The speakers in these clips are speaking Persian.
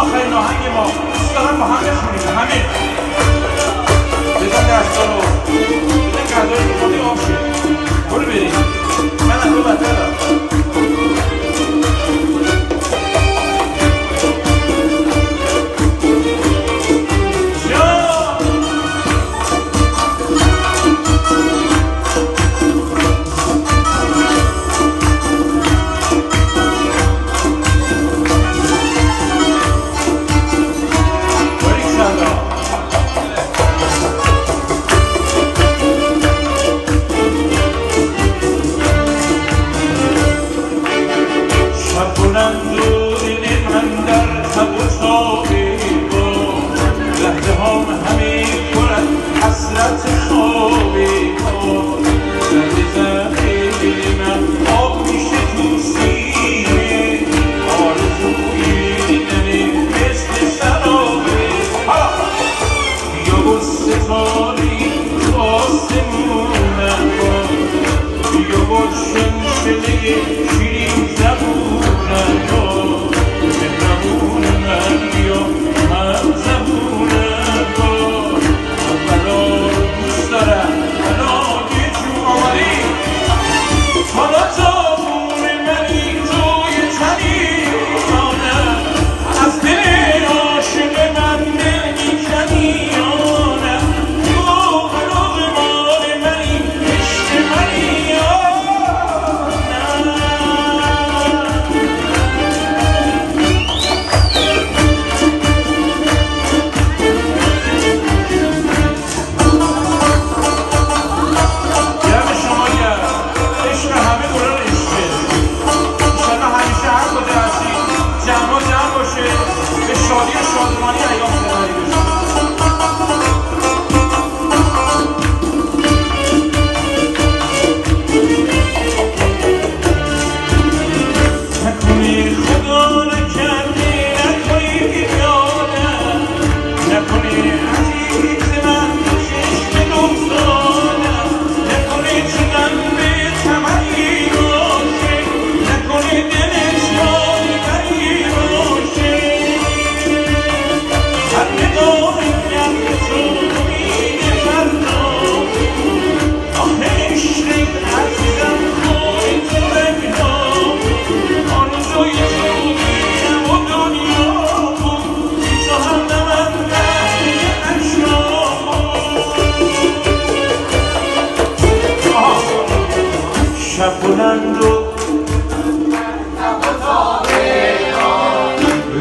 آخرین آهنگ ما دوست دارم با هم بخونیم همه بزن دستا رو بزن غذایی که خودی آب شه برو بریم من از تو بدترم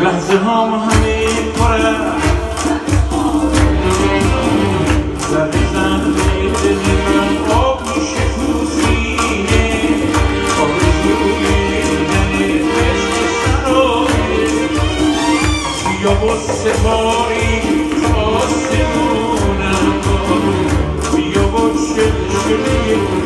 لحظه هم همه پره زن دل من آب میشه تو سینه آرزوی دیدن عشق سرابه بیا با ستاری آسمونم بیا با شلشله